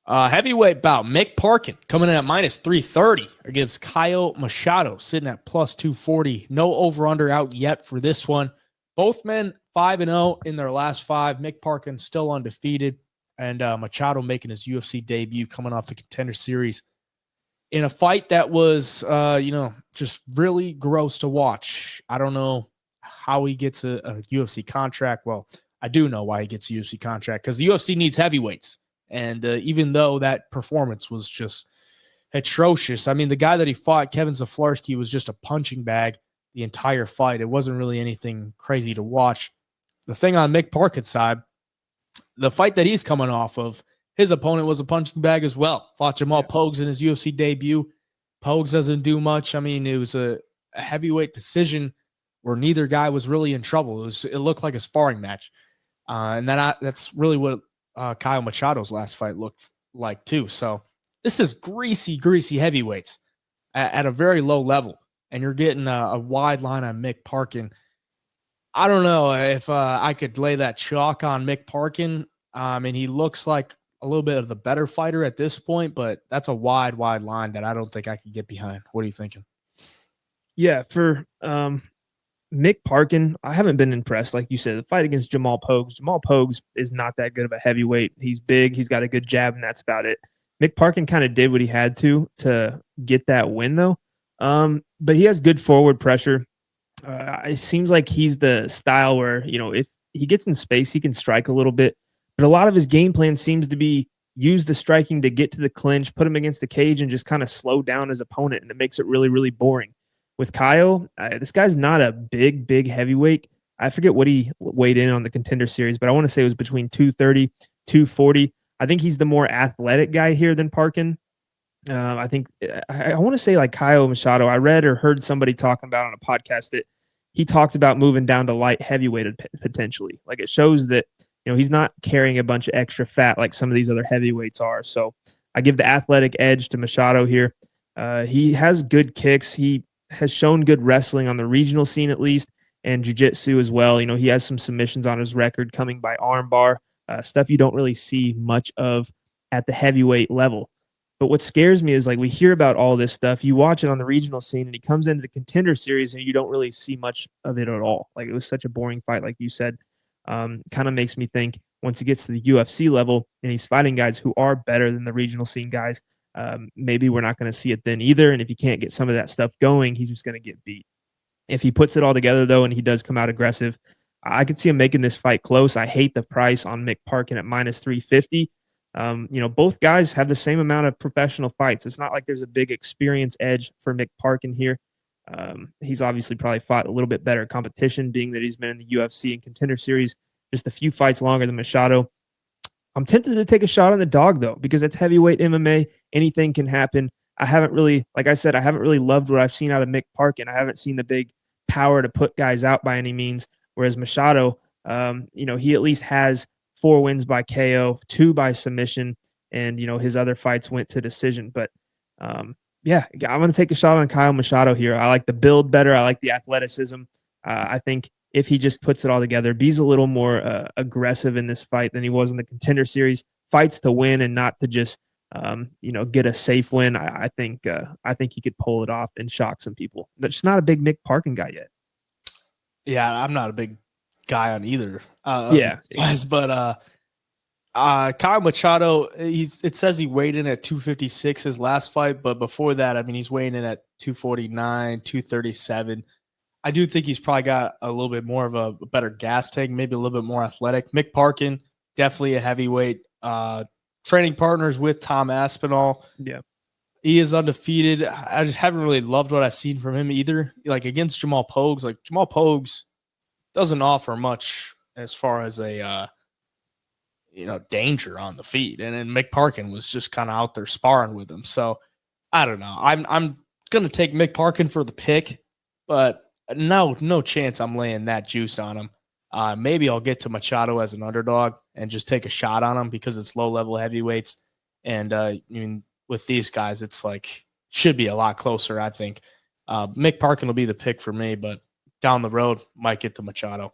Heavyweight bout, Mick Parkin coming in at minus 330 against Caio Machado, sitting at plus 240. No over-under out yet for this one. Both men 5-0 in their last five. Mick Parkin still undefeated, and Machado making his UFC debut coming off the Contender Series in a fight that was, just really gross to watch. I don't know how he gets a UFC contract. Well, I do know why he gets a UFC contract, because the UFC needs heavyweights. And even though that performance was just atrocious, I mean, the guy that he fought, Kevin Zaflarski, was just a punching bag the entire fight. It wasn't really anything crazy to watch. The thing on Mick Parkin's side, the fight that he's coming off of, his opponent was a punching bag as well. Fought Jamal Pogues in his UFC debut. Pogues doesn't do much. I mean, it was a heavyweight decision where neither guy was really in trouble. It looked like a sparring match. And that's really what Caio Machado's last fight looked like too. So this is greasy heavyweights at a very low level, and you're getting a wide line on Mick Parkin. I don't know if I could lay that chalk on Mick Parkin. And he looks like a little bit of the better fighter at this point, but that's a wide line that I don't think I could get behind. What are you thinking? Yeah, for Mick Parkin, I haven't been impressed. Like you said, the fight against Jamal Pogues is not that good of a heavyweight. He's big. He's got a good jab, and that's about it. Mick Parkin kind of did what he had to get that win, though. But he has good forward pressure. It seems like he's the style where, if he gets in space, he can strike a little bit. But a lot of his game plan seems to be use the striking to get to the clinch, put him against the cage, and just kind of slow down his opponent, and it makes it really, really boring. With Caio, this guy's not a big heavyweight. I forget what he weighed in on the Contender Series, but I want to say it was between 230, 240. I think he's the more athletic guy here than Parkin. I think I want to say like Caio Machado. I read or heard somebody talking about on a podcast that he talked about moving down to light heavyweight potentially. Like it shows that he's not carrying a bunch of extra fat like some of these other heavyweights are. So I give the athletic edge to Machado here. He has good kicks. He has shown good wrestling on the regional scene at least, and jiu-jitsu as well. He has some submissions on his record coming by armbar, stuff you don't really see much of at the heavyweight level. But what scares me is like we hear about all this stuff, you watch it on the regional scene, and he comes into the Contender Series and you don't really see much of it at all. Like it was such a boring fight, like you said. Kind of makes me think once he gets to the UFC level and he's fighting guys who are better than the regional scene guys, maybe we're not going to see it then either. And if he can't get some of that stuff going, he's just going to get beat. If he puts it all together, though, and he does come out aggressive, I could see him making this fight close. I hate the price on Mick Parkin at minus 350. Both guys have the same amount of professional fights. It's not like there's a big experience edge for Mick Parkin here. He's obviously probably fought a little bit better competition, being that he's been in the UFC and Contender Series just a few fights longer than Machado. I'm tempted to take a shot on the dog, though, because it's heavyweight MMA. Anything can happen. I haven't really loved what I've seen out of Mick Parkin. I haven't seen the big power to put guys out by any means, whereas Machado, he at least has 4 wins by KO, 2 by submission, and, his other fights went to decision. But, I'm going to take a shot on Caio Machado here. I like the build better. I like the athleticism. I think if he just puts it all together, he's a little more aggressive in this fight than he was in the Contender Series. Fights to win and not to just, get a safe win. I think he could pull it off and shock some people. But just not a big Mick Parkin guy yet. Yeah, I'm not a big guy on either. Guys, but Caio Machado, it says he weighed in at 256 his last fight, but before that, I mean, he's weighing in at 249, 237. I do think he's probably got a little bit more of a better gas tank, maybe a little bit more athletic. Mick Parkin, definitely a heavyweight. Training partners with Tom Aspinall. Yeah. He is undefeated. I just haven't really loved what I've seen from him either. Like against Jamal Pogues, Jamal Pogues doesn't offer much as far as a danger on the feet. And then Mick Parkin was just kind of out there sparring with him. So I don't know. I'm gonna take Mick Parkin for the pick, but no chance I'm laying that juice on him. Maybe I'll get to Machado as an underdog and just take a shot on him because it's low-level heavyweights. And, with these guys, it's should be a lot closer, I think. Mick Parkin will be the pick for me, but down the road, might get to Machado.